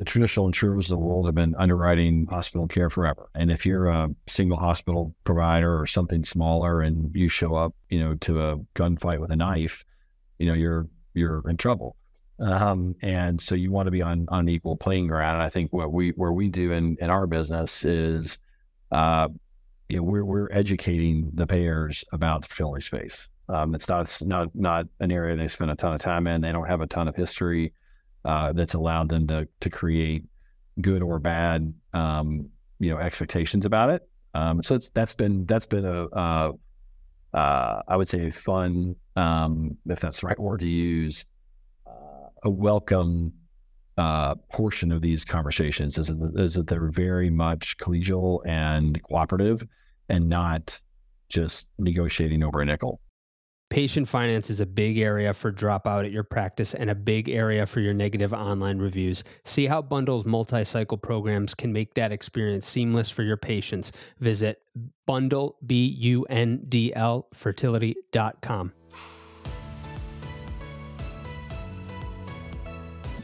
the traditional insurers of the world have been underwriting hospital care forever. And if you're a single hospital provider or something smaller and you show up, to a gunfight with a knife, you're in trouble. And so you want to be on an equal playing ground. And I think where we do in our business is, we're educating the payers about the fertility space. It's not an area they spend a ton of time in. They don't have a ton of history that's allowed them to create good or bad, expectations about it. So that's been a I would say a fun, if that's the right word to use, a welcome portion of these conversations is that they're very much collegial and cooperative and not just negotiating over a nickel. Patient finance is a big area for dropout at your practice and a big area for your negative online reviews. See how Bundle's multi-cycle programs can make that experience seamless for your patients. Visit bundle, BUNDL, fertility.com.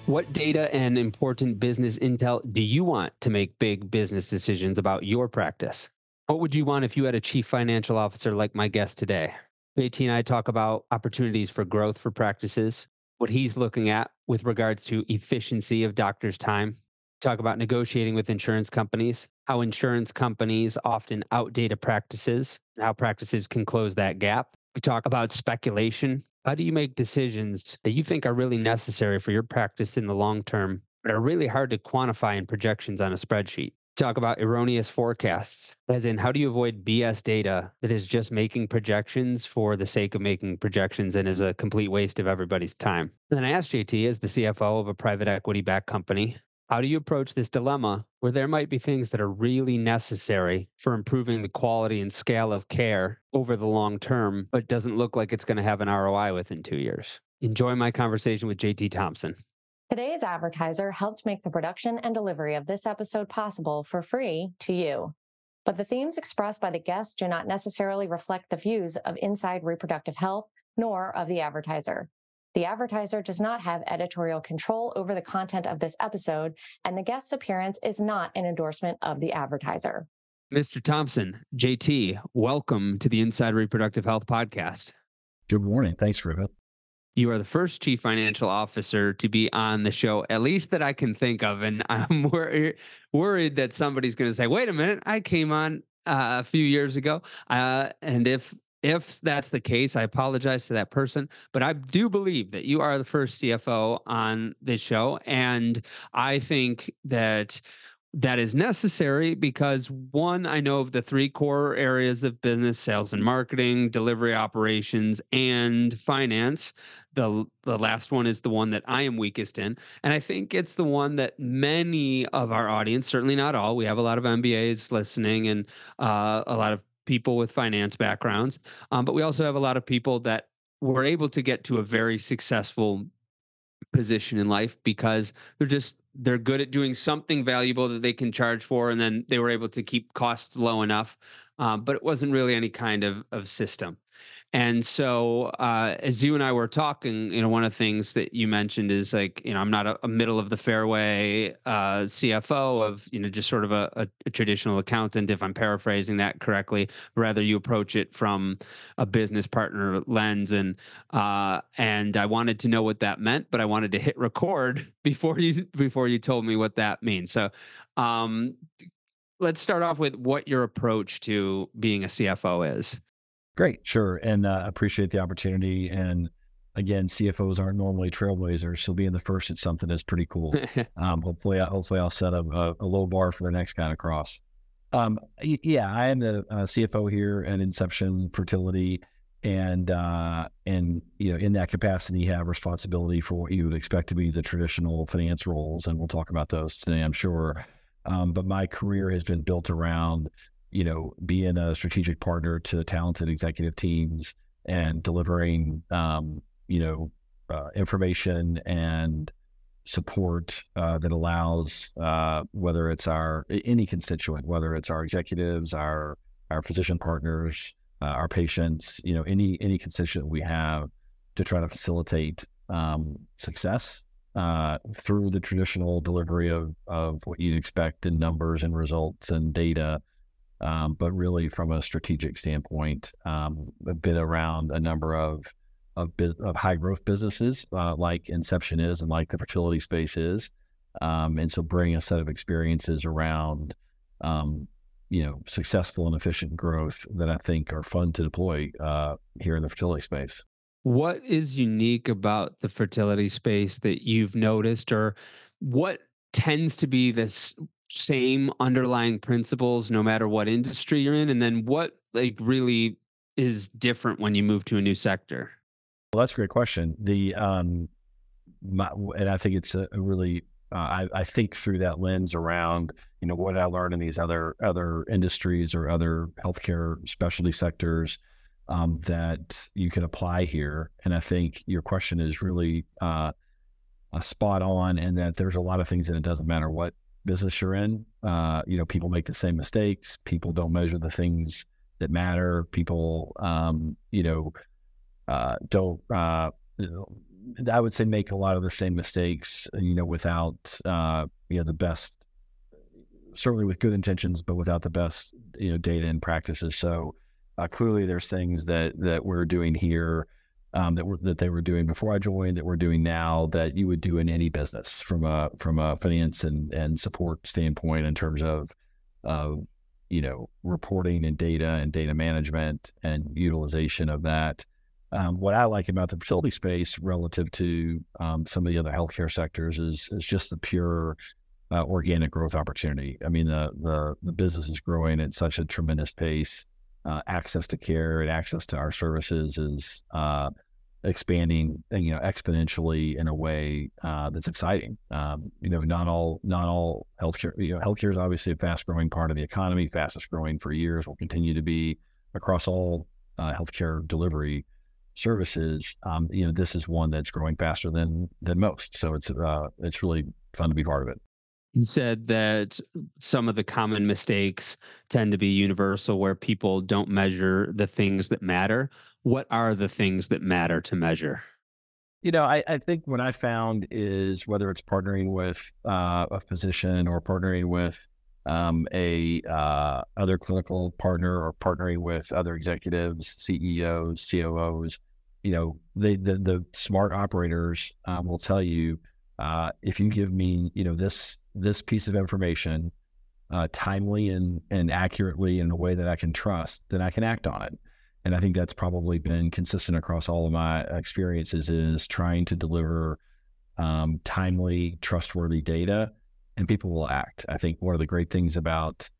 What data and important business intel do you want to make big business decisions about your practice? What would you want if you had a chief financial officer like my guest today? JT and I talk about opportunities for growth for practices, what he's looking at with regards to efficiency of doctors' time. Talk about negotiating with insurance companies, how insurance companies often outdate practices, and how practices can close that gap. We talk about speculation. How do you make decisions that you think are really necessary for your practice in the long term, but are really hard to quantify in projections on a spreadsheet? Talk about erroneous forecasts, as in how do you avoid BS data that is just making projections for the sake of making projections and is a complete waste of everybody's time. And then I asked JT, as the CFO of a private equity-backed company, how do you approach this dilemma where there might be things that are really necessary for improving the quality and scale of care over the long term, but doesn't look like it's going to have an ROI within 2 years? Enjoy my conversation with JT Thompson. Today's advertiser helped make the production and delivery of this episode possible for free to you. But the themes expressed by the guests do not necessarily reflect the views of Inside Reproductive Health, nor of the advertiser. The advertiser does not have editorial control over the content of this episode, and the guest's appearance is not an endorsement of the advertiser. Mr. Thompson, JT, welcome to the Inside Reproductive Health podcast. Good morning. Thanks, Griffith. You are the first chief financial officer to be on the show, at least that I can think of. And I'm worried that somebody's going to say, wait a minute, I came on a few years ago. And if that's the case, I apologize to that person. But I do believe that you are the first CFO on this show. And I think that is necessary because, one, I know of the three core areas of business: sales and marketing, delivery operations, and finance. The last one is the one that I am weakest in. And I think it's the one that many of our audience, certainly not all, we have a lot of MBAs listening and a lot of people with finance backgrounds. But we also have a lot of people that were able to get to a very successful position in life because they're good at doing something valuable that they can charge for, and then they were able to keep costs low enough, but it wasn't really any kind of system. And so as you and I were talking, one of the things that you mentioned is I'm not a middle of the fairway CFO of, just sort of a traditional accountant, if I'm paraphrasing that correctly. Rather, you approach it from a business partner lens. And I wanted to know what that meant, but I wanted to hit record before you told me what that means. So let's start off with what your approach to being a CFO is. Great. Sure. And appreciate the opportunity. And again, CFOs aren't normally trailblazers. So being the first at something is pretty cool. Hopefully I'll set a low bar for the next guy to cross. I am the CFO here at Inception Fertility. And in that capacity, have responsibility for what you would expect to be the traditional finance roles. And we'll talk about those today, I'm sure. But my career has been built around being a strategic partner to talented executive teams and delivering, information and support that allows, whether it's any constituent, whether it's our executives, our physician partners, our patients, any constituent we have, to try to facilitate success through the traditional delivery of what you'd expect in numbers and results and data, but really from a strategic standpoint, a bit around a number of high growth businesses like Inception is and like the fertility space is, and so bring a set of experiences around successful and efficient growth that I think are fun to deploy here in the fertility space. What is unique about the fertility space that you've noticed, or what tends to be this same underlying principles no matter what industry you're in? And then what really is different when you move to a new sector? Well, that's a great question. And I think it's a really, I think through that lens around, what did I learn in these other industries or other healthcare specialty sectors that you can apply here. And I think your question is really spot on, and that there's a lot of things that it doesn't matter what business you're in. People make the same mistakes. People don't measure the things that matter. People, don't, I would say make a lot of the same mistakes, without, the best, certainly with good intentions, but without the best, data and practices. So clearly there's things that we're doing here that they were doing before I joined, that we're doing now, that you would do in any business from a finance and support standpoint in terms of reporting and data management and utilization of that. What I like about the fertility space relative to some of the other healthcare sectors is just the pure organic growth opportunity. I mean, the business is growing at such a tremendous pace. Access to care and access to our services is expanding, exponentially in a way that's exciting. Not all healthcare. Healthcare is obviously a fast-growing part of the economy, fastest growing for years, will continue to be across all healthcare delivery services. This is one that's growing faster than most. So it's really fun to be part of it. You said that some of the common mistakes tend to be universal, where people don't measure the things that matter. What are the things that matter to measure? I think what I found is, whether it's partnering with a physician or partnering with other clinical partner, or partnering with other executives, CEOs, COOs, the smart operators will tell you, if you give me, this piece of information timely and accurately in a way that I can trust, then I can act on it. And I think that's probably been consistent across all of my experiences, is trying to deliver timely, trustworthy data, and people will act. I think one of the great things about,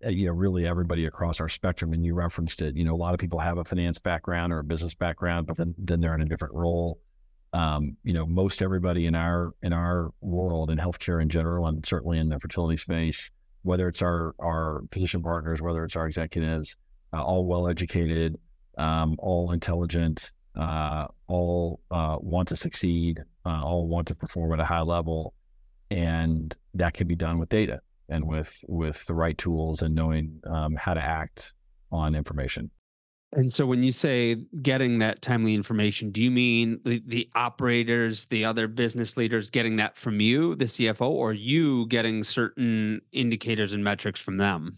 really everybody across our spectrum, and you referenced it, a lot of people have a finance background or a business background, but then they're in a different role. Most everybody in our world, in healthcare in general, and certainly in the fertility space, whether it's our physician partners, whether it's our executives, all well-educated, all intelligent, all want to succeed, all want to perform at a high level. And that can be done with data and with the right tools and knowing how to act on information. And so when you say getting that timely information, do you mean the operators, the other business leaders getting that from you, the CFO, or you getting certain indicators and metrics from them?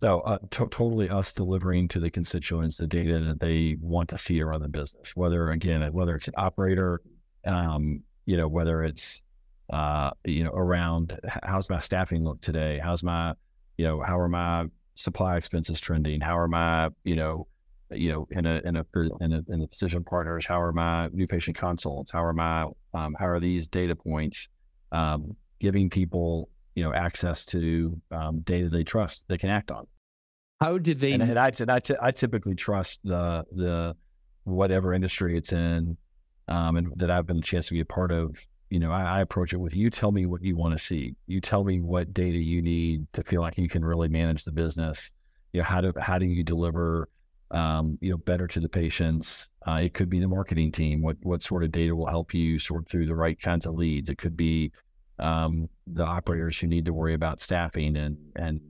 So totally us delivering to the constituents the data that they want to see around the business, whether it's an operator, whether it's, around how's my staffing look today? How's my, how are my supply expenses trending? How are my, in the physician partners, how are my new patient consults? How are these data points giving people, access to data they trust, they can act on? How did they? And I typically trust the whatever industry it's in, and that I've been a chance to be a part of. I approach it with, you tell me what you want to see. You tell me what data you need to feel like you can really manage the business. How do you deliver better to the patients? It could be the marketing team. What sort of data will help you sort through the right kinds of leads? It could be the operators who need to worry about staffing and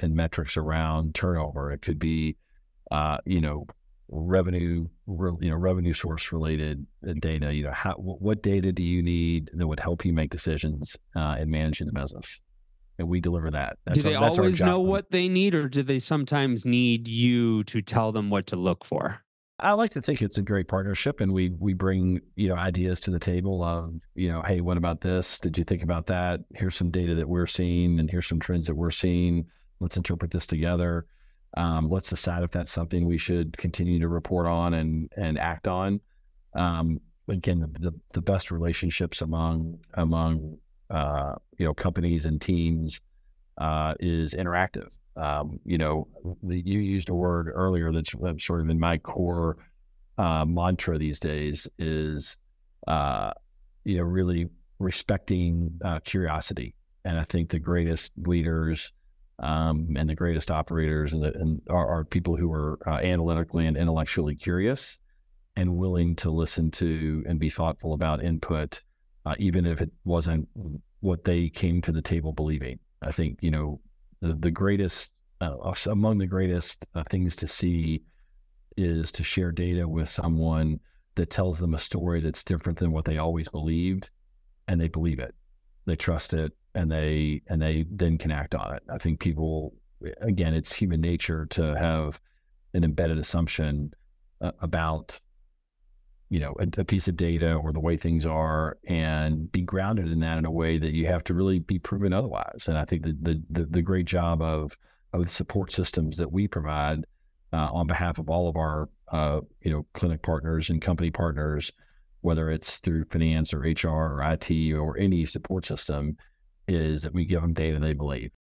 metrics around turnover. It could be revenue source related data. What data do you need that would help you make decisions in managing the business? And we deliver that. Do they That's our always job. know what they need, or do they sometimes need you to tell them what to look for? I like to think it's a great partnership, and we bring ideas to the table of hey, what about this? Did you think about that? Here's some data that we're seeing, and here's some trends that we're seeing. Let's interpret this together. Let's decide if that's something we should continue to report on and act on. Again, the best relationships among companies and teams is interactive. You used a word earlier that's sort of in my core mantra these days is, really respecting curiosity. And I think the greatest leaders and the greatest operators are people who are analytically and intellectually curious and willing to listen to and be thoughtful about input, even if it wasn't what they came to the table believing. I think, the greatest, among the greatest things to see is to share data with someone that tells them a story that's different than what they always believed, and they believe it, they trust it, and they then can act on it. I think people, again, it's human nature to have an embedded assumption about a piece of data or the way things are, and be grounded in that in a way that you have to really be proven otherwise. And I think the great job of the support systems that we provide on behalf of all of our clinic partners and company partners, whether it's through finance or HR or IT or any support system, is that we give them data they believe.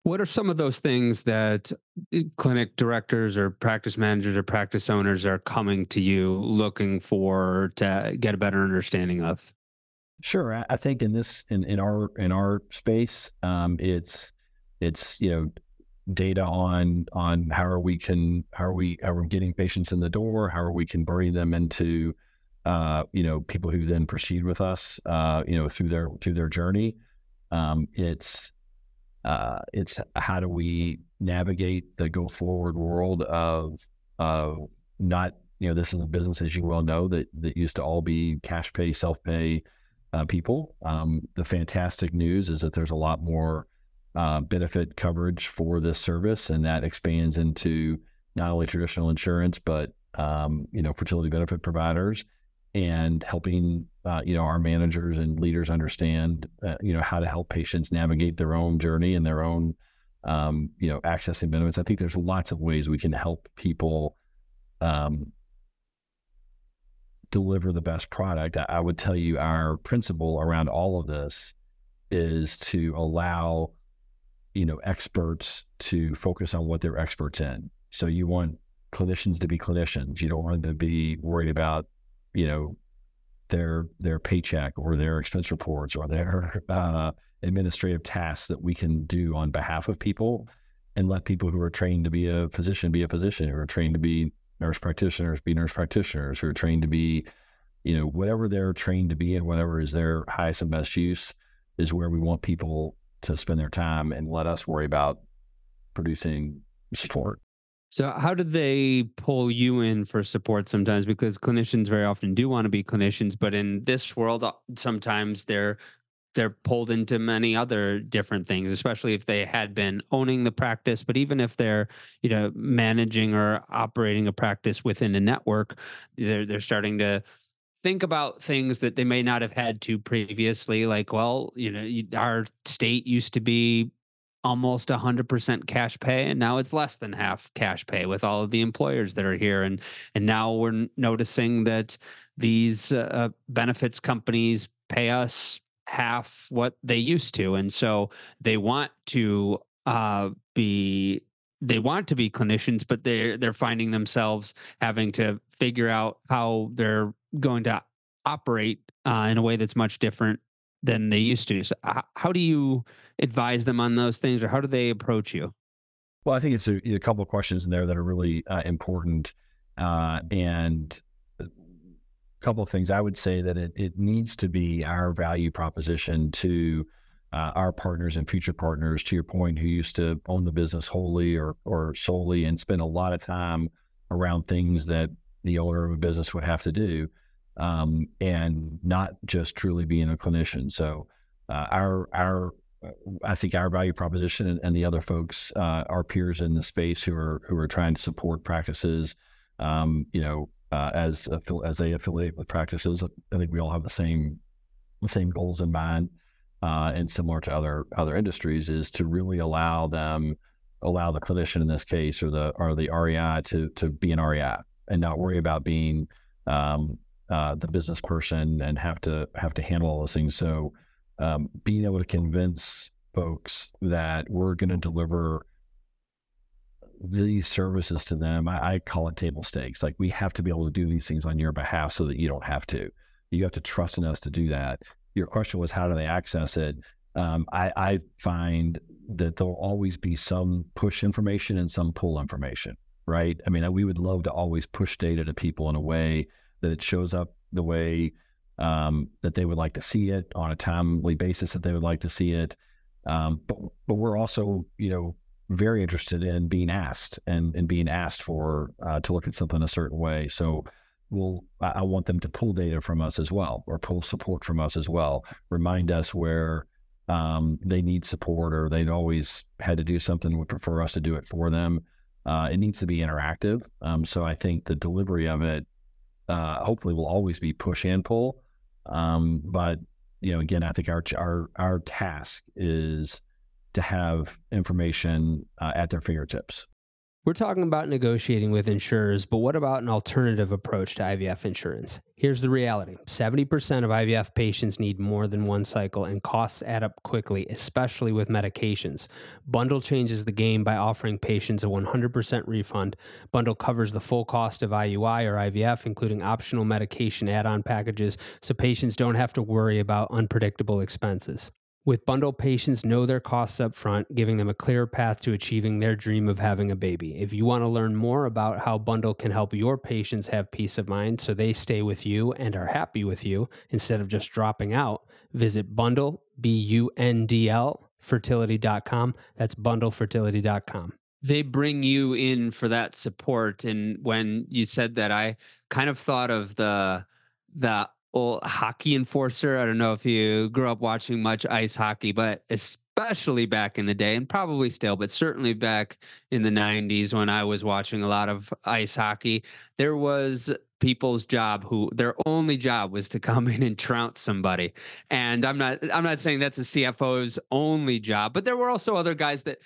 What are some of those things that clinic directors or practice managers or practice owners are coming to you looking for to get a better understanding of? Sure, I think in our space, it's data on how are we getting patients in the door, how are we converting them into people who then proceed with us through their journey. It's how do we navigate the go forward world of not, this is a business, as you well know, that used to all be cash pay, self pay people. The fantastic news is that there's a lot more benefit coverage for this service, and that expands into not only traditional insurance, but fertility benefit providers, and helping our managers and leaders understand how to help patients navigate their own journey and their own accessing benefits. I think there's lots of ways we can help people deliver the best product. I would tell you our principle around all of this is to allow experts to focus on what they're experts in. So you want clinicians to be clinicians. You don't want them to be worried about their paycheck or their expense reports or their administrative tasks that we can do on behalf of people, and let people who are trained to be a physician, who are trained to be nurse practitioners, be nurse practitioners, who are trained to be, whatever they're trained to be and whatever is their highest and best use is where we want people to spend their time, and let us worry about producing support. So how do they pull you in for support sometimes? Because clinicians very often do want to be clinicians, but in this world, sometimes they're pulled into many other different things, especially if they had been owning the practice. But even if they're, managing or operating a practice within a network, they're starting to think about things that they may not have had to previously. Like, well, our state used to be almost 100% cash pay, and now it's less than half cash pay with all of the employers that are here, and now we're noticing that these benefits companies pay us half what they used to, and so they want to be clinicians, but they're finding themselves having to figure out how they're going to operate in a way that's much different than they used to. So how do you advise them on those things, or how do they approach you? Well, I think it's a couple of questions in there that are really important. And a couple of things I would say that it needs to be our value proposition to our partners and future partners, to your point, who used to own the business wholly or solely and spend a lot of time around things that the owner of a business would have to do, and not just truly being a clinician. So I think our value proposition and the other folks, our peers in the space who are trying to support practices, as they affiliate with practices, I think we all have the same goals in mind, and similar to other industries, is to really allow the clinician in this case, or the REI to be an REI and not worry about being the business person and have to handle all those things. So being able to convince folks that we're going to deliver these services to them, I call it table stakes. Like, we have to be able to do these things on your behalf so that you don't have to. You have to trust in us to do that. Your question was, how do they access it? I find that there'll always be some push information and some pull information, right? I mean, we would love to always push data to people in a way that it shows up the way that they would like to see it, on a timely basis that they would like to see it. But we're also, very interested in being asked and being asked for to look at something a certain way. So I want them to pull data from us as well, or pull support from us as well. Remind us where they need support, or they'd always had to do something, would prefer us to do it for them. It needs to be interactive. So I think the delivery of it hopefully will always be push and pull. But again, I think our task is to have information at their fingertips. We're talking about negotiating with insurers, but what about an alternative approach to IVF insurance? Here's the reality. 70% of IVF patients need more than one cycle, and costs add up quickly, especially with medications. Bundle changes the game by offering patients a 100% refund. Bundle covers the full cost of IUI or IVF, including optional medication add-on packages, so patients don't have to worry about unpredictable expenses. With Bundle, patients know their costs up front, giving them a clear path to achieving their dream of having a baby. If you want to learn more about how Bundle can help your patients have peace of mind so they stay with you and are happy with you instead of just dropping out, visit Bundle, BUNDL, fertility.com. That's bundlefertility.com. They bring you in for that support. And when you said that, I kind of thought of the old hockey enforcer. I don't know if you grew up watching much ice hockey, but especially back in the day, and probably still, but certainly back in the 90s when I was watching a lot of ice hockey, there was people's job who their only job was to come in and trounce somebody. And I'm not saying that's a CFO's only job, but there were also other guys that,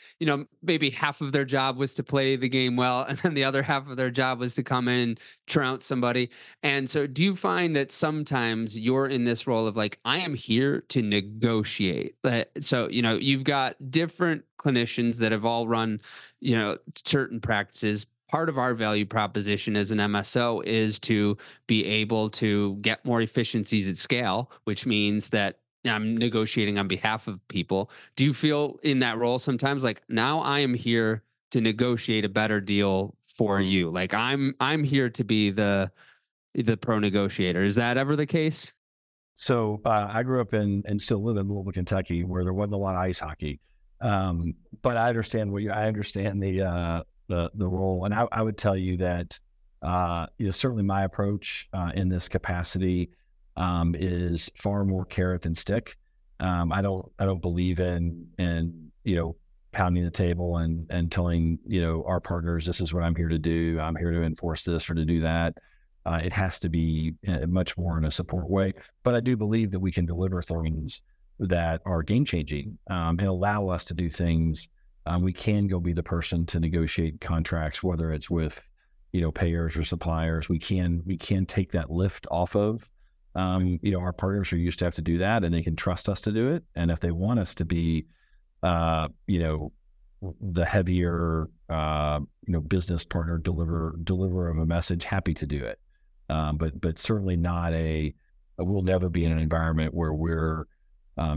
maybe half of their job was to play the game well, and then the other half of their job was to come in and trounce somebody. And so do you find that sometimes you're in this role of like, I am here to negotiate? So, you've got different clinicians that have all run, certain practices. Part of our value proposition as an MSO is to be able to get more efficiencies at scale, which means that I'm negotiating on behalf of people. Do you feel in that role sometimes like, now I am here to negotiate a better deal for you? Like, I'm here to be the pro negotiator. Is that ever the case? So I grew up and still live in Louisville, Kentucky, where there wasn't a lot of ice hockey. But I understand I understand the role, and I would tell you that certainly my approach in this capacity is far more carrot than stick. I don't believe in pounding the table and telling our partners, this is what I'm here to do. I'm here to enforce this or to do that. It has to be much more in a support way. But I do believe that we can deliver things that are game changing and allow us to do things. We can go be the person to negotiate contracts, whether it's with, payers or suppliers. We can take that lift off of, our partners are used to have to do that, and they can trust us to do it. And if they want us to be, the heavier, business partner, deliverer of a message, happy to do it. But certainly not we'll never be in an environment where we're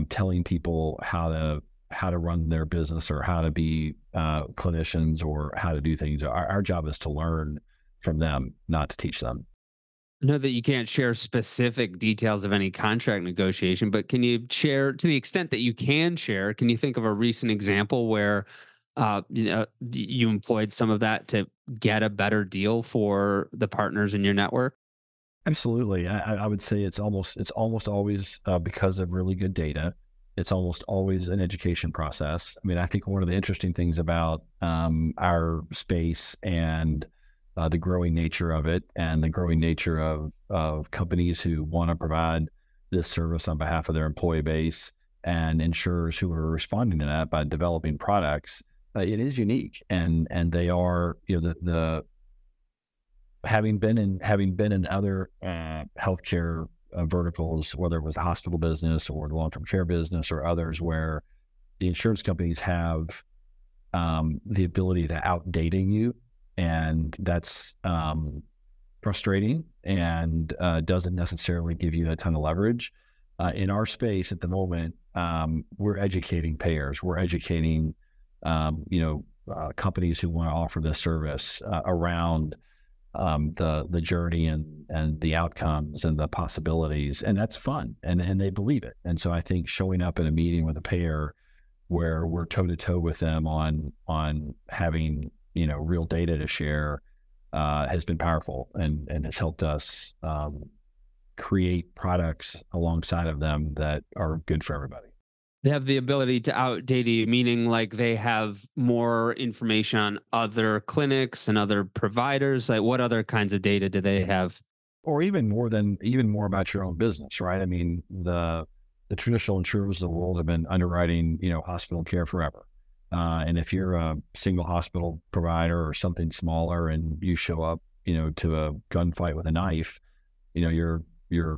telling people how to run their business or how to be clinicians or how to do things. Our job is to learn from them, not to teach them. I know that you can't share specific details of any contract negotiation, but can you share, to the extent that you can share, can you think of a recent example where you employed some of that to get a better deal for the partners in your network? Absolutely. I would say it's almost always because of really good data. It's almost always an education process. I mean, I think one of the interesting things about our space and the growing nature of it, and the growing nature of companies who want to provide this service on behalf of their employee base, and insurers who are responding to that by developing products, it is unique, and they are, the having been in other healthcare verticals, whether it was the hospital business or the long-term care business or others, where the insurance companies have the ability to outdating you, and that's frustrating, and doesn't necessarily give you a ton of leverage. In our space at the moment, we're educating payers, we're educating companies who want to offer this service around the journey and the outcomes and the possibilities, and that's fun, and they believe it. And so I think showing up in a meeting with a payer where we're toe to toe with them on having real data to share has been powerful, and has helped us create products alongside of them that are good for everybody. They have the ability to outdate you, meaning like they have more information on other clinics and other providers. Like, what other kinds of data do they have? Or even more about your own business, right? I mean, the traditional insurers of the world have been underwriting, hospital care forever. And if you're a single hospital provider or something smaller, and you show up, to a gunfight with a knife, you're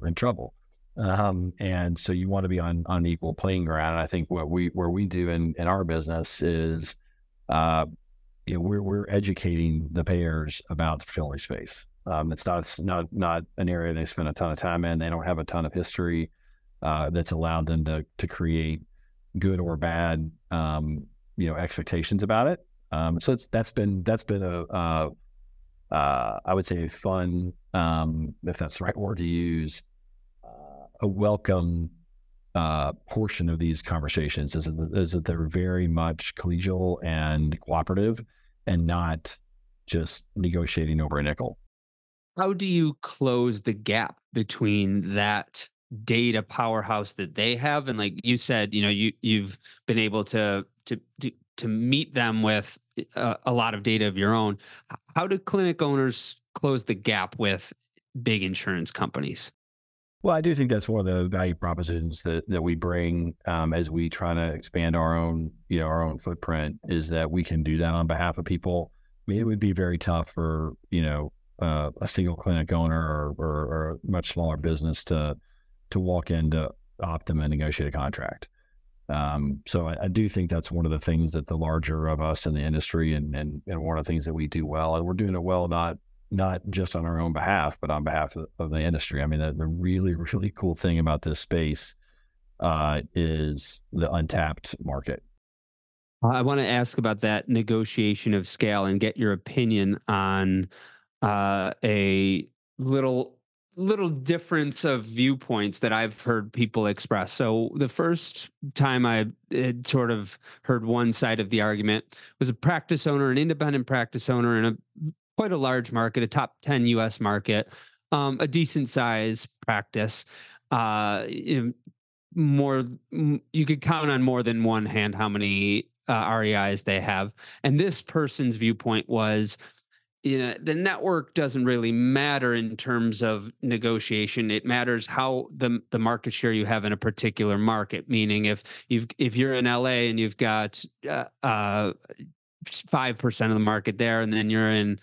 in trouble. And so you want to be on equal playing ground. And I think where we do in our business is, we're educating the payers about the fertility space. It's not an area they spend a ton of time in. They don't have a ton of history that's allowed them to create good or bad, expectations about it. So that's been a I would say a fun, if that's the right word to use, a welcome portion of these conversations is that they're very much collegial and cooperative, and not just negotiating over a nickel. How do you close the gap between that data powerhouse that they have, and like you said, you've been able to meet them with a lot of data of your own. How do clinic owners close the gap with big insurance companies? Well, I do think that's one of the value propositions that we bring as we try to expand our own footprint, is that we can do that on behalf of people. I mean, it would be very tough for, a single clinic owner or a much smaller business to walk into Optum and negotiate a contract. So I do think that's one of the things that the larger of us in the industry, and one of the things that we do well, and we're doing it well, not just on our own behalf, but on behalf of the industry. I mean, the really, really cool thing about this space is the untapped market. I want to ask about that negotiation of scale and get your opinion on a little difference of viewpoints that I've heard people express. So the first time I had sort of heard one side of the argument was a practice owner, an independent practice owner in quite a large market, a top 10 US market, a decent size practice. You could count on more than one hand how many REIs they have. And this person's viewpoint was, the network doesn't really matter in terms of negotiation. It matters how the market share you have in a particular market. Meaning, if you're in LA and you've got 5% of the market there, and then you're in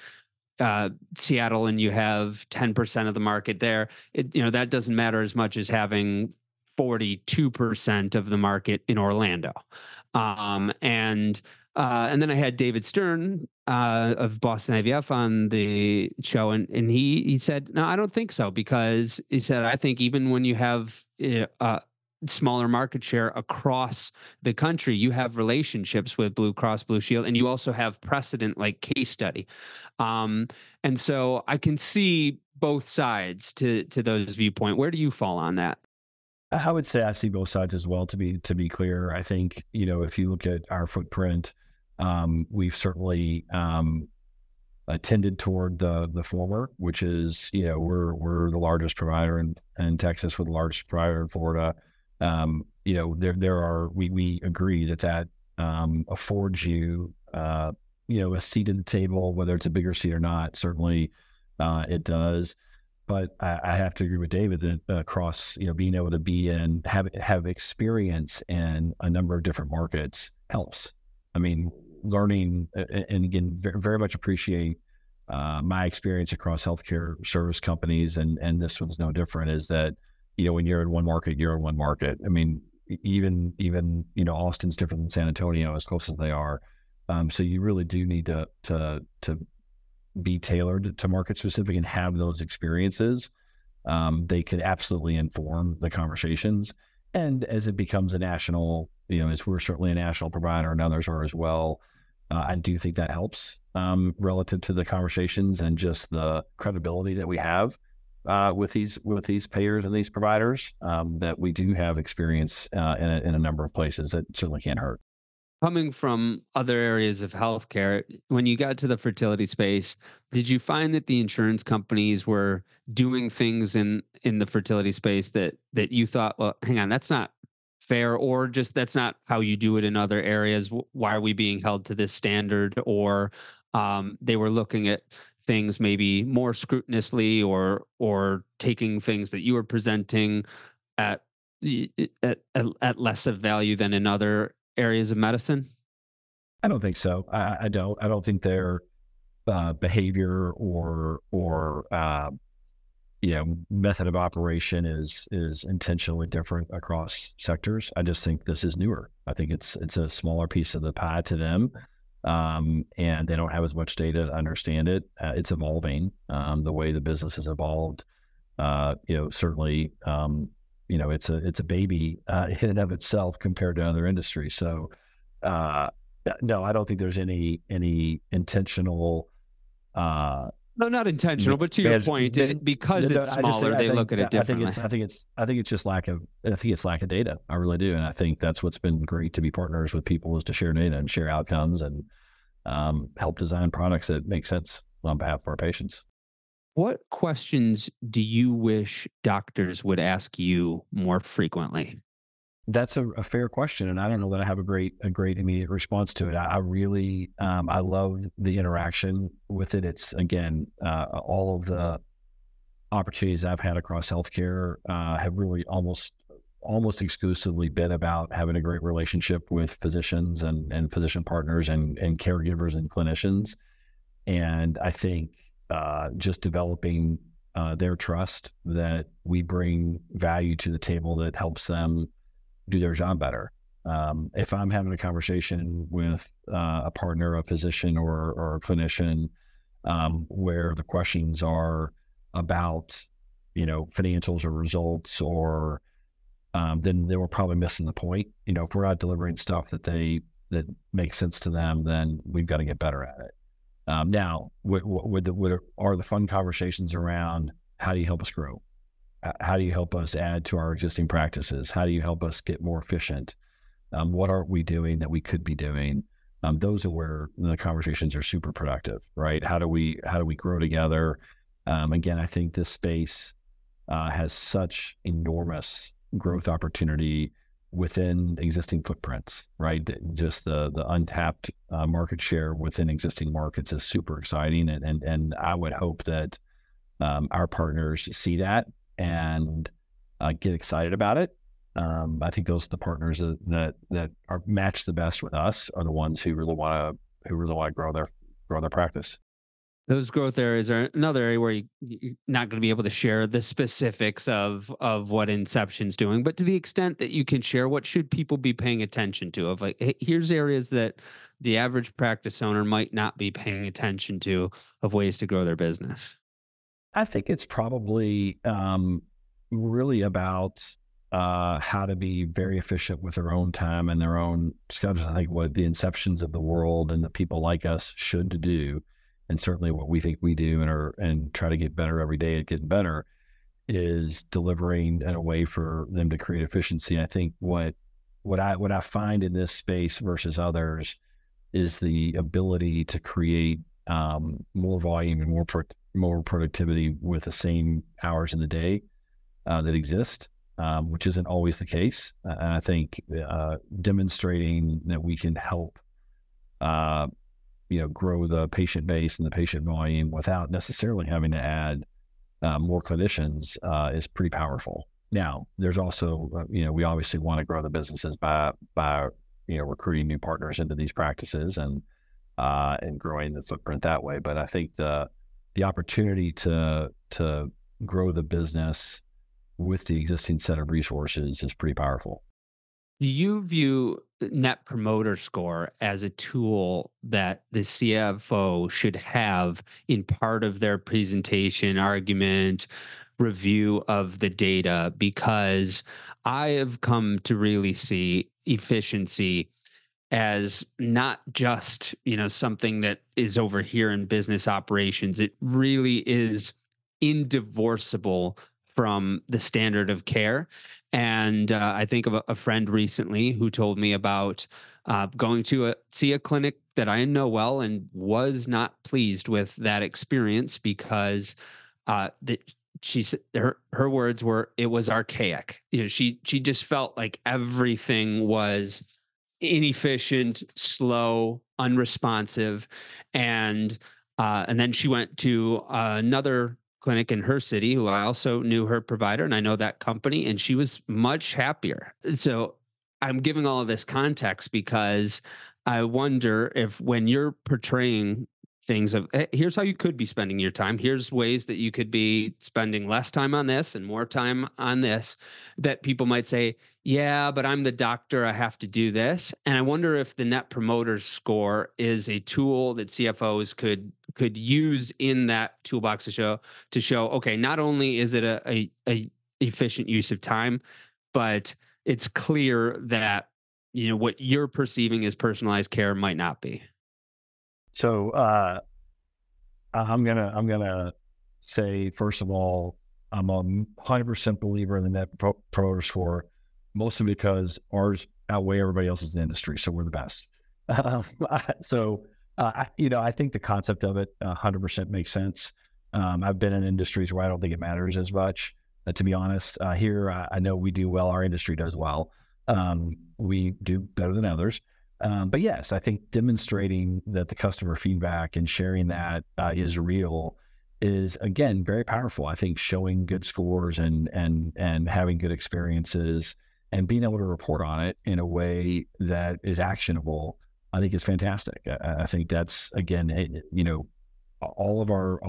Seattle and you have 10% of the market there, that doesn't matter as much as having 42% of the market in Orlando. And then I had David Stern of Boston IVF on the show, and he said, no, I don't think so, because he said, I think even when you have smaller market share across the country, you have relationships with Blue Cross Blue Shield, and you also have precedent like case study. And so I can see both sides to those viewpoint. Where do you fall on that? I would say I see both sides as well, to be clear. I think, if you look at our footprint, We've certainly tended toward the former, which is, we're the largest provider in Texas, we're the largest provider in Florida. We agree that affords you, a seat at the table, whether it's a bigger seat or not. Certainly, it does. But I have to agree with David that across, being able to be in, have experience in a number of different markets helps. I mean, learning, and again, very, very much appreciate my experience across healthcare service companies, and this one's no different, is that, when you're in one market, you're in one market. I mean, even Austin's different than San Antonio, as close as they are. So you really do need to be tailored to market specific and have those experiences. They could absolutely inform the conversations. And as it becomes a national, as we're certainly a national provider and others are as well, I do think that helps relative to the conversations and just the credibility that we have with these payers and these providers, that we do have experience in a number of places. That certainly can't hurt. Coming from other areas of healthcare, when you got to the fertility space, did you find that the insurance companies were doing things in the fertility space that you thought, well, hang on, that's not fair, or just that's not how you do it in other areas? Why are we being held to this standard? Or they were looking at things maybe more scrupulously, or taking things that you were presenting at less of value than in other areas of medicine? I don't think so. I don't think their behavior or method of operation is intentionally different across sectors. I just think this is newer. I think it's a smaller piece of the pie to them, and they don't have as much data to understand it. It's evolving the way the business has evolved. Certainly. It's a baby in and of itself compared to other industries. So, no, I don't think there's any intentional. No, not intentional, but to your point, because it's smaller, they look at it differently. I think it's just lack of data. I really do, and I think that's what's been great to be partners with people, is to share data and share outcomes and help design products that make sense on behalf of our patients. What questions do you wish doctors would ask you more frequently? That's a fair question, and I don't know that I have a great immediate response to it. I really I love the interaction with it. It's, again, all of the opportunities I've had across healthcare have really almost exclusively been about having a great relationship with physicians and physician partners and caregivers and clinicians, and I think just developing their trust that we bring value to the table that helps them do their job better. If I'm having a conversation with a partner, a physician or a clinician, where the questions are about, financials or results, or then they were probably missing the point. If we're not delivering stuff that makes sense to them, then we've got to get better at it. Now, what are the fun conversations around how do you help us grow? How do you help us add to our existing practices? How do you help us get more efficient? What aren't we doing that we could be doing? Those are where the conversations are super productive, right? How do we grow together? Again, I think this space has such enormous growth opportunity within existing footprints, right? Just the untapped market share within existing markets is super exciting, and I would hope that our partners see that and get excited about it. I think those are the partners that are matched the best with us are the ones who really want to grow their practice. Those growth areas are another area where you're not going to be able to share the specifics of what Inception's doing, but to the extent that you can share, what should people be paying attention to? Of like, hey, here's areas that the average practice owner might not be paying attention to, of ways to grow their business. I think it's probably really about how to be very efficient with their own time and their own schedules. I think what the Inceptions of the world and the people like us should do, and certainly what we think we do and try to get better every day at getting better, is delivering in a way for them to create efficiency. I think what I find in this space versus others is the ability to create more volume and more productivity with the same hours in the day that exist, which isn't always the case. And I think demonstrating that we can help grow the patient base and the patient volume without necessarily having to add more clinicians is pretty powerful. Now, there's also, we obviously want to grow the businesses by recruiting new partners into these practices and growing the footprint that way. But I think the opportunity to grow the business with the existing set of resources is pretty powerful. Do you view Net Promoter Score as a tool that the CFO should have in part of their presentation, argument, review of the data? Because I have come to really see efficiency as not just, something that is over here in business operations. It really is indivorceable from the standard of care. And I think of a friend recently who told me about going to see a clinic that I know well and was not pleased with that experience because she said her words were, it was archaic. She just felt like everything was inefficient, slow, unresponsive, and then she went to another clinic in her city who I also knew her provider, and I know that company, and she was much happier. So I'm giving all of this context because I wonder if when you're portraying things of, hey, here's how you could be spending your time, here's ways that you could be spending less time on this and more time on this, that people might say, yeah, but I'm the doctor, I have to do this. And I wonder if the Net Promoter Score is a tool that CFOs could use in that toolbox to show, okay, not only is it a efficient use of time, but it's clear that what you're perceiving as personalized care might not be. So I'm gonna say, first of all, I'm a 100% believer in the Net Promoter Score, mostly because ours outweigh everybody else's in the industry, so we're the best. I think the concept of it 100% makes sense. I've been in industries where I don't think it matters as much, to be honest. Here, I know we do well. Our industry does well. We do better than others. But yes, I think demonstrating that the customer feedback and sharing that is real is, again, very powerful. I think showing good scores and having good experiences and being able to report on it in a way that is actionable, I think is fantastic. I think that's, again, all of our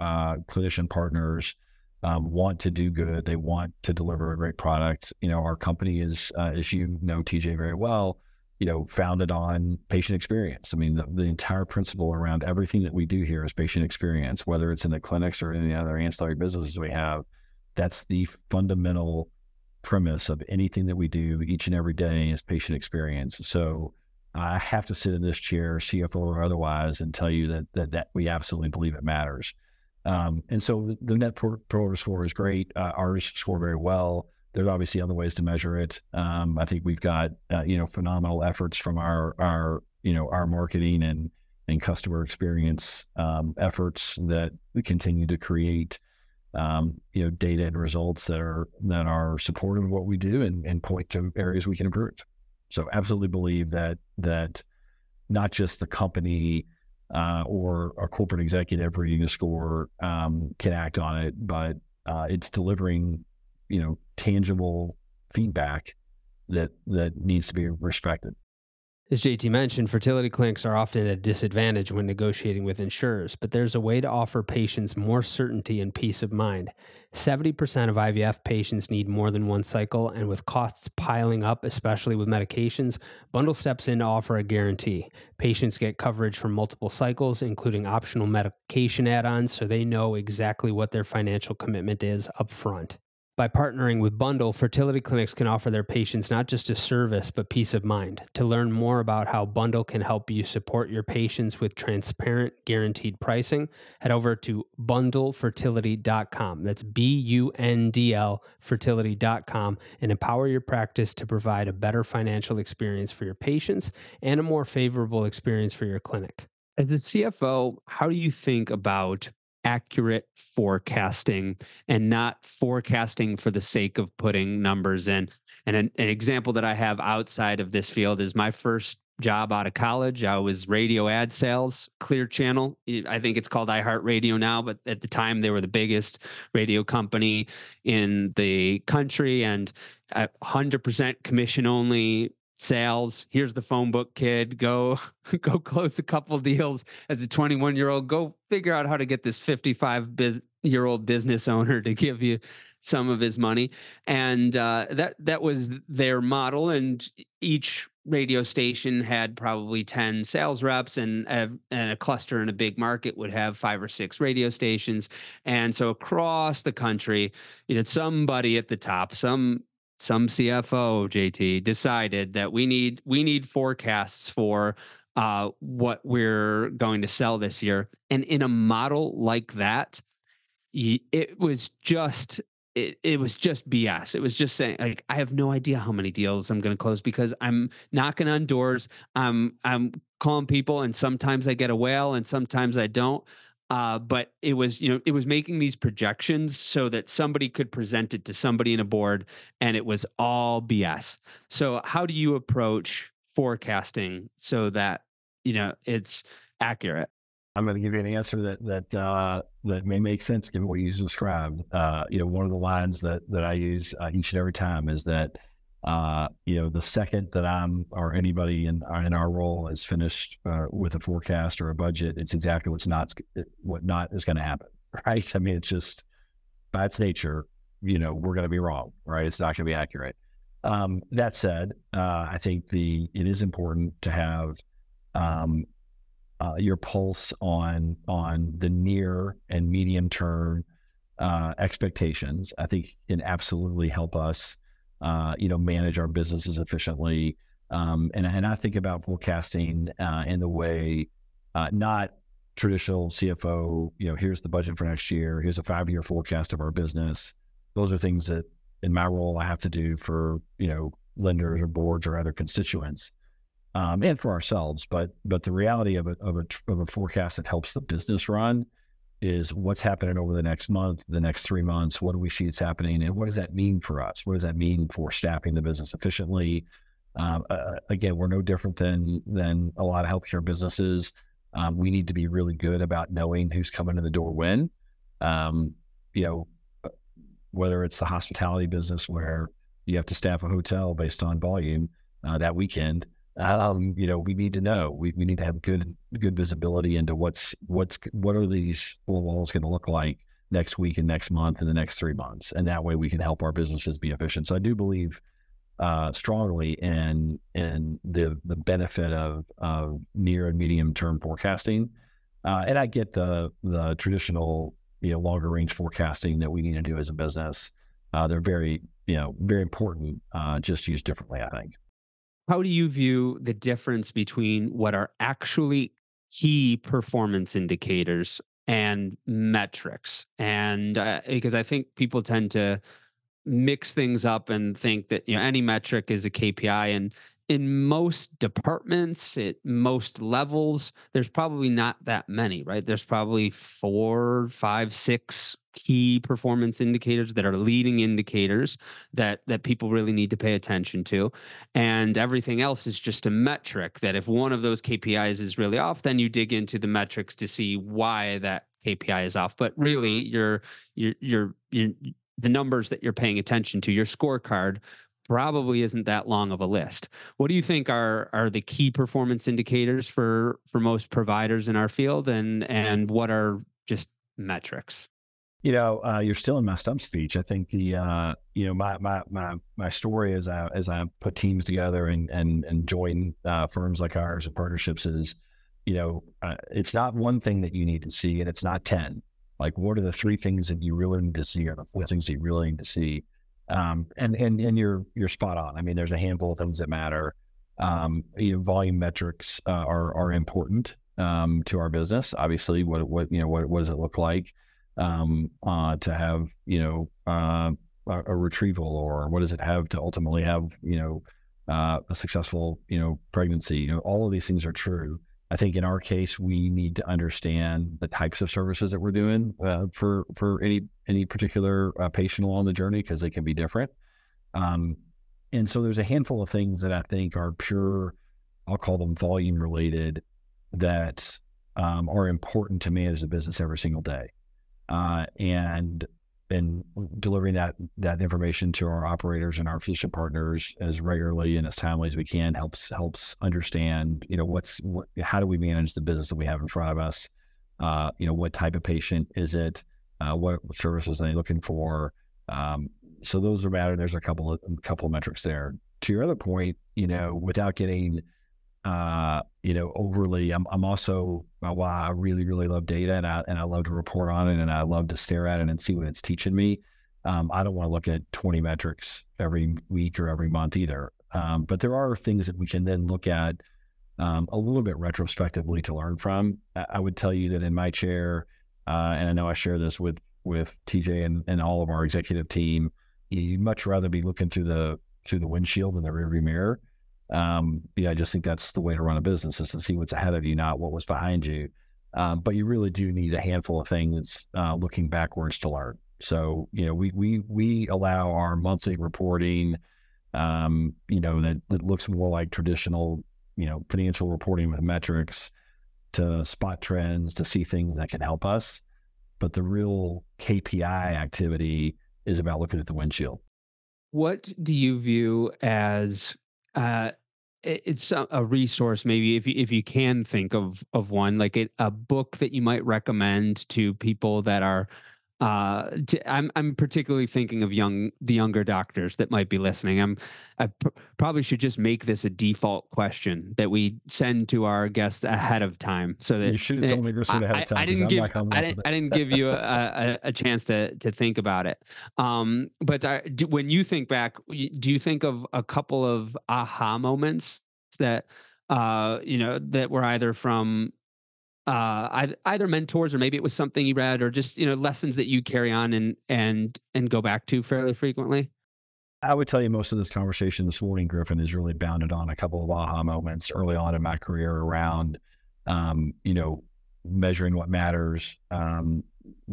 clinician partners want to do good. They want to deliver a great product. Our company is, as you know, TJ, very well, founded on patient experience. I mean, the entire principle around everything that we do here is patient experience, whether it's in the clinics or any other ancillary businesses we have. That's the fundamental premise of anything that we do each and every day is patient experience. So I have to sit in this chair, CFO or otherwise, and tell you that we absolutely believe it matters. And so the Net Promoter Score is great. Ours score very well. There's obviously other ways to measure it. I think we've got phenomenal efforts from our marketing and customer experience efforts that we continue to create data and results that are supportive of what we do and point to areas we can improve. So absolutely believe that not just the company or a corporate executive reading the score can act on it, but it's delivering tangible feedback that needs to be respected. As JT mentioned, fertility clinics are often at a disadvantage when negotiating with insurers, but there's a way to offer patients more certainty and peace of mind. 70% of IVF patients need more than one cycle, and with costs piling up, especially with medications, Bundle steps in to offer a guarantee. Patients get coverage for multiple cycles, including optional medication add-ons, so they know exactly what their financial commitment is up front. By partnering with Bundle, fertility clinics can offer their patients not just a service, but peace of mind. To learn more about how Bundle can help you support your patients with transparent, guaranteed pricing, head over to bundlefertility.com. That's BUNDL fertility.com, and empower your practice to provide a better financial experience for your patients and a more favorable experience for your clinic. As a CFO, how do you think about accurate forecasting and not forecasting for the sake of putting numbers in? And an example that I have outside of this field is my first job out of college. I was radio ad sales, Clear Channel. I think it's called iHeartRadio now, but at the time they were the biggest radio company in the country, and 100% commission only sales. Here's the phone book, kid. Go close a couple deals as a 21-year-old. Go figure out how to get this 55-year-old business owner to give you some of his money. And that was their model. And each radio station had probably 10 sales reps, and a cluster in a big market would have 5 or 6 radio stations. And so across the country, somebody at the top, some CFO, JT, decided that we need forecasts for what we're going to sell this year. And in a model like that, it was just BS. It was just saying, like, I have no idea how many deals I'm going to close because I'm knocking on doors. I'm calling people, and sometimes I get a whale and sometimes I don't. But it was making these projections so that somebody could present it to somebody in a board, and it was all BS. So how do you approach forecasting so that, it's accurate? I'm going to give you an answer that may make sense given what you just described. One of the lines that I use each and every time is that, the second that I'm or anybody in our role is finished with a forecast or a budget, it's exactly what not is going to happen, right? I mean, it's just by its nature, we're going to be wrong, right? It's not going to be accurate. That said, I think it is important to have your pulse on the near and medium term expectations. I think can absolutely help us manage our businesses efficiently. And I think about forecasting in the way, not traditional CFO, here's the budget for next year, here's a 5-year forecast of our business. Those are things that in my role I have to do for, lenders or boards or other constituents, and for ourselves. But the reality of a forecast that helps the business run is what's happening over the next month, the next 3 months. What do we see that's happening, and what does that mean for us? What does that mean for staffing the business efficiently? Again, we're no different than a lot of healthcare businesses. We need to be really good about knowing who's coming in the door when. Whether it's the hospitality business where you have to staff a hotel based on volume that weekend. We need to know. We need to have good visibility into what are these 4 walls going to look like next week and next month and the next 3 months, and that way we can help our businesses be efficient. So I do believe strongly in the benefit of near and medium term forecasting, and I get the traditional longer range forecasting that we need to do as a business. They're very very important, just used differently, I think. How do you view the difference between what are actually key performance indicators and metrics? And because I think people tend to mix things up and think that any metric is a KPI, and in most departments, at most levels, there's probably not that many, right? There's probably 4, 5, 6 key performance indicators that are leading indicators that people really need to pay attention to. And everything else is just a metric that if one of those KPIs is really off, then you dig into the metrics to see why that KPI is off. But really, the numbers that you're paying attention to, your scorecard, probably isn't that long of a list. What do you think are the key performance indicators for most providers in our field, and what are just metrics? You're still in my stump speech. I think my story as I put teams together and join firms like ours and partnerships is, it's not one thing that you need to see, and it's not 10. Like, what are the 3 things that you really need to see, or the 4 things that you really need to see? And you're spot on. I mean, there's a handful of things that matter. Volume metrics are important to our business. Obviously, what does it look like to have a retrieval, or what does it have to ultimately have a successful pregnancy? All of these things are true. I think in our case, we need to understand the types of services that we're doing for any particular patient along the journey, because they can be different. And so there's a handful of things that I think are pure, I'll call them volume related, that are important to manage the business every single day. And delivering that information to our operators and our physician partners as regularly and as timely as we can helps understand, how do we manage the business that we have in front of us? What type of patient is it? What services are they looking for? So those are matter. There's a couple of metrics there. To your other point, without getting overly, I'm also, while I really, really love data and I love to report on it and I love to stare at it and see what it's teaching me. I don't want to look at 20 metrics every week or every month either. But there are things that we can then look at a little bit retrospectively to learn from. I would tell you that in my chair, and I know I share this with TJ and all of our executive team, you'd much rather be looking through the windshield than the rearview mirror. I just think that's the way to run a business, is to see what's ahead of you, not what was behind you. But you really do need a handful of things looking backwards to learn. So, we allow our monthly reporting, that looks more like traditional, financial reporting with metrics, to spot trends, to see things that can help us. But the real KPI activity is about looking at the windshield. What do you view as it's a resource, maybe if you can think of one, like a book that you might recommend to people that are I'm particularly thinking of the younger doctors that might be listening. I probably should just make this a default question that we send to our guests ahead of time, so that you should have told me this ahead of time. I didn't give you a chance to think about it. But when you think back, do you think of a couple of aha moments that that were either from either mentors, or maybe it was something you read, or just lessons that you carry on and go back to fairly frequently? I would tell you most of this conversation this morning, Griffin, is really bounded on a couple of aha moments early on in my career around measuring what matters,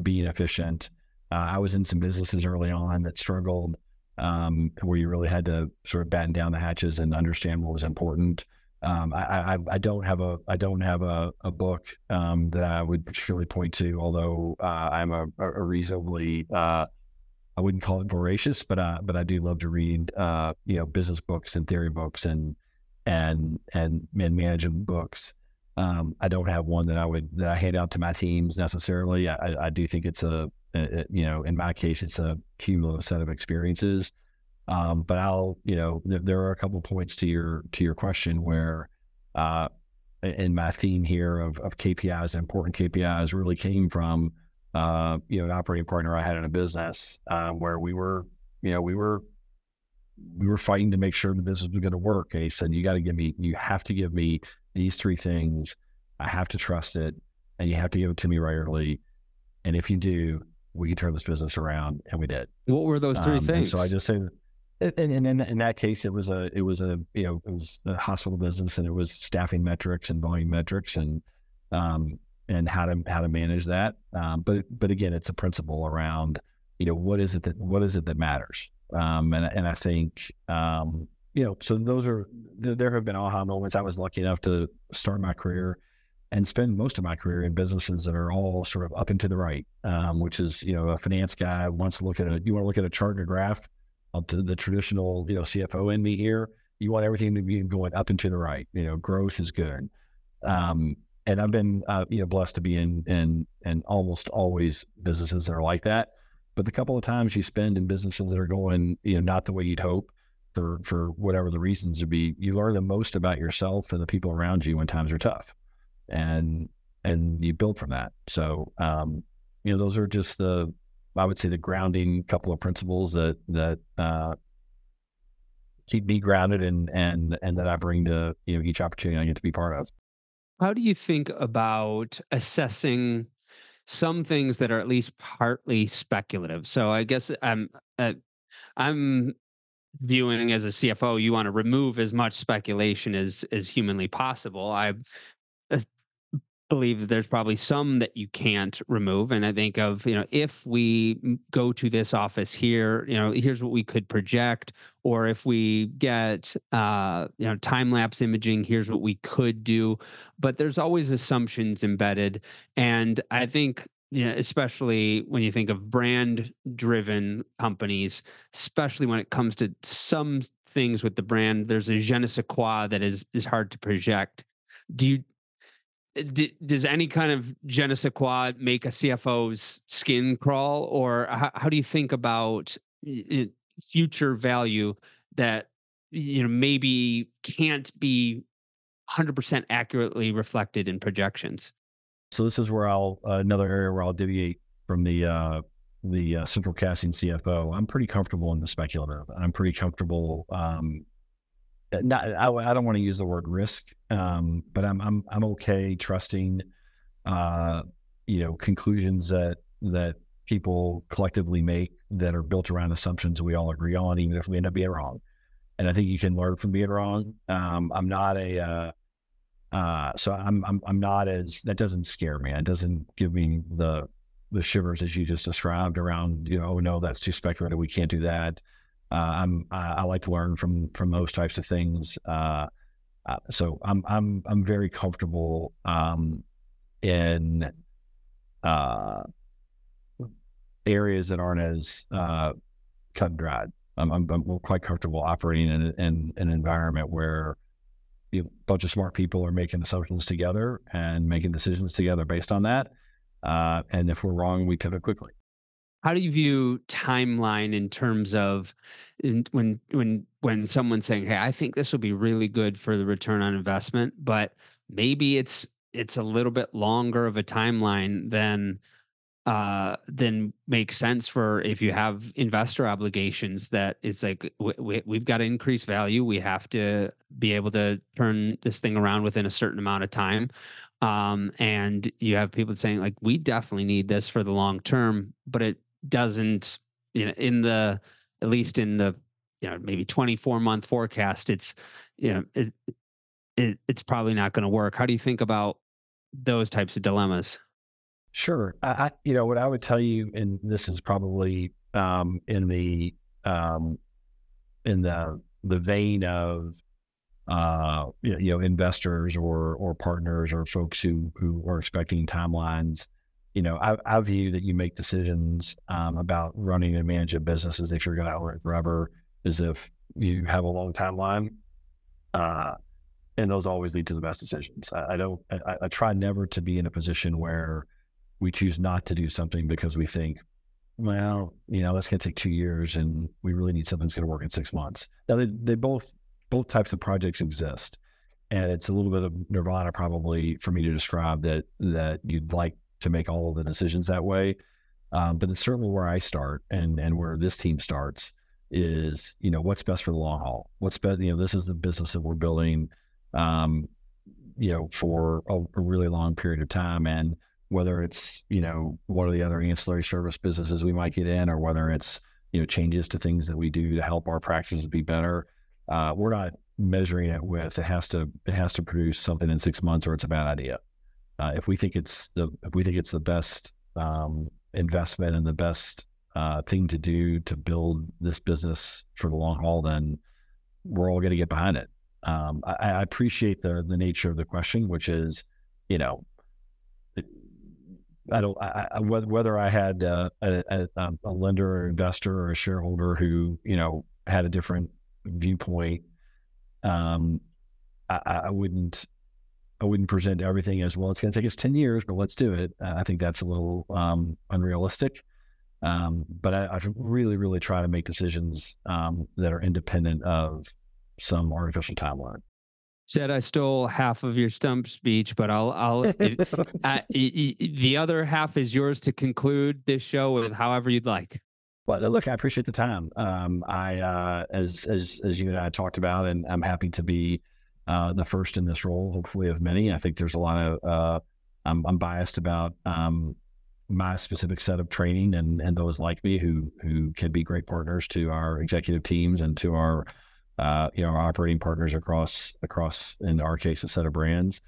being efficient. I was in some businesses early on that struggled, where you really had to sort of batten down the hatches and understand what was important. I don't have a book that I would particularly point to, although I'm a reasonably I wouldn't call it voracious, but I do love to read business books and theory books and management books. I don't have one that I hand out to my teams necessarily. I do think it's in my case, it's a cumulative set of experiences. But there are a couple of points to your question where, in my theme here of KPIs, important KPIs really came from, an operating partner I had in a business, where we were fighting to make sure the business was going to work. And he said, you have to give me these 3 things. I have to trust it, and you have to give it to me regularly. And if you do, we can turn this business around. And we did. What were those 3 things? So I just say, and in that case, it was a hospital business, and it was staffing metrics and volume metrics, and how to manage that. But again, it's a principle around, what is it that matters? And I think, so there have been aha moments. I was lucky enough to start my career and spend most of my career in businesses that are all sort of up and to the right, which is, a finance guy wants to you want to look at a chart and a graph. To the traditional, CFO in me here, you want everything to be going up and to the right. Growth is good. And I've been, blessed to be in almost always businesses that are like that. But the couple of times you spend in businesses that are going, not the way you'd hope, for whatever the reasons would be, you learn the most about yourself and the people around you when times are tough, and you build from that. So, those are just I would say the grounding couple of principles that keep me grounded and that I bring to, each opportunity I get to be part of. How do you think about assessing some things that are at least partly speculative? So I guess I'm viewing as a CFO, you want to remove as much speculation as humanly possible. I uh, believe that there's probably some that you can't remove. And I think of, if we go to this office here, here's what we could project. Or if we get, time lapse imaging, here's what we could do. But there's always assumptions embedded. And I think, especially when you think of brand driven companies, especially when it comes to some things with the brand, there's a je ne sais quoi that is hard to project. Do you does any kind of je ne sais quoi make a CFO's skin crawl, or how do you think about future value that maybe can't be 100% accurately reflected in projections? So this is where another area where I'll deviate from the central casting CFO. I'm pretty comfortable in the speculative. I'm pretty comfortable. I don't want to use the word risk, but I'm okay trusting, conclusions that people collectively make that are built around assumptions we all agree on, even if we end up being wrong. And I think you can learn from being wrong. I'm not that doesn't scare me. It doesn't give me the shivers as you just described around, oh no, that's too speculative. We can't do that. I like to learn from those types of things. So I'm very comfortable in areas that aren't as cut and dried. I'm quite comfortable operating in an environment where a bunch of smart people are making assumptions together and making decisions together based on that. And if we're wrong, we pivot quickly. How do you view timeline in terms of when someone's saying, "Hey, I think this will be really good for the return on investment," but maybe it's a little bit longer of a timeline than makes sense for if you have investor obligations, that it's like we've got to increase value. We have to be able to turn this thing around within a certain amount of time. And you have people saying like, we definitely need this for the long term, but it doesn't, at least in the, maybe 24-month forecast, it's, it's probably not going to work. How do you think about those types of dilemmas? Sure. What I would tell you, and this is probably in the vein of investors or partners or folks who are expecting timelines. I view that you make decisions about running and managing businesses if you're going to own it forever, as if you have a long timeline, and those always lead to the best decisions. I try never to be in a position where we choose not to do something because we think, well, that's going to take 2 years and we really need something that's going to work in 6 months. Now, they both types of projects exist, and it's a little bit of nirvana probably for me to describe that you'd like to make all of the decisions that way. But it's certainly where I start and where this team starts is, what's best for the long haul? What's best, this is the business that we're building, for a really long period of time. And whether it's, one of the other ancillary service businesses we might get in, or whether it's, changes to things that we do to help our practices be better. We're not measuring it with, it has to produce something in 6 months or it's a bad idea. If we think it's the best investment and the best thing to do to build this business for the long haul, then we're all going to get behind it. I appreciate the nature of the question, which is, whether I had a lender or investor or a shareholder who, had a different viewpoint, I wouldn't present everything as, well, it's going to take us 10 years, but let's do it. I think that's a little unrealistic. But I really, really try to make decisions that are independent of some artificial timeline. Said I stole half of your stump speech, but the other half is yours to conclude this show with however you'd like. Well, look, I appreciate the time. As you and I talked about, and I'm happy to be the first in this role, hopefully of many. I think there's a lot of, I'm biased about my specific set of training and those like me who can be great partners to our executive teams and to our our operating partners across, in our case, a set of brands.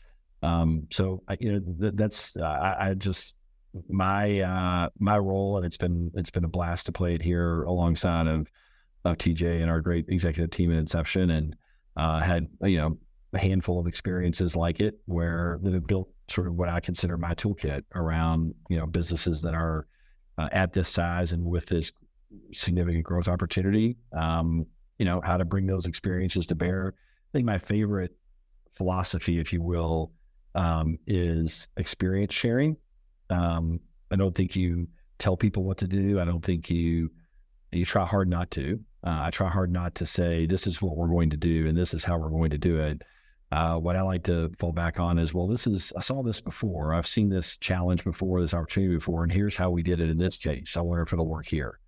So that's my role, and it's been a blast to play it here alongside of TJ and our great executive team at Inception, and had a handful of experiences like it that have built sort of what I consider my toolkit around businesses that are at this size and with this significant growth opportunity. How to bring those experiences to bear. I think my favorite philosophy, if you will, is experience sharing. I don't think you tell people what to do. I don't think you try hard not to. I try hard not to say, this is what we're going to do and this is how we're going to do it. What I like to fall back on is, well, I saw this before. I've seen this challenge before, this opportunity before, and here's how we did it in this case. I wonder if it'll work here.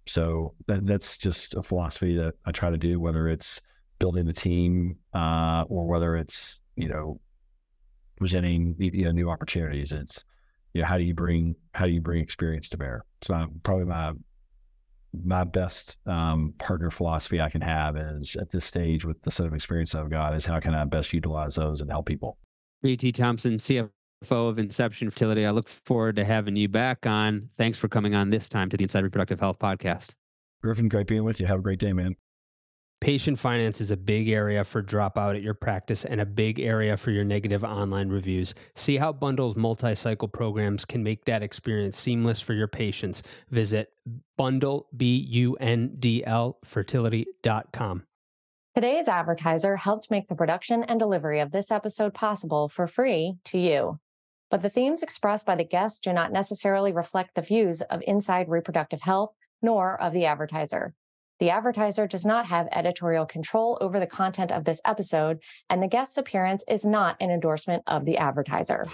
So that's just a philosophy that I try to do, whether it's building the team or whether it's presenting new opportunities. It's how do you bring experience to bear? So probably my best partner philosophy I can have is at this stage with the set of experience I've got is how can I best utilize those and help people. A.T. Thompson, CFO of Inception Fertility. I look forward to having you back on. Thanks for coming on this time to the Inside Reproductive Health podcast. Griffin, great being with you. Have a great day, man. Patient finance is a big area for dropout at your practice and a big area for your negative online reviews. See how Bundle's multi-cycle programs can make that experience seamless for your patients. Visit BUNDL fertility.com. Today's advertiser helped make the production and delivery of this episode possible for free to you. But the themes expressed by the guests do not necessarily reflect the views of Inside Reproductive Health, nor of the advertiser. The advertiser does not have editorial control over the content of this episode, and the guest's appearance is not an endorsement of the advertiser.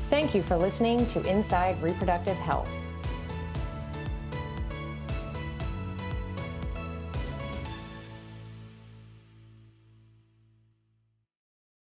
Thank you for listening to Inside Reproductive Health.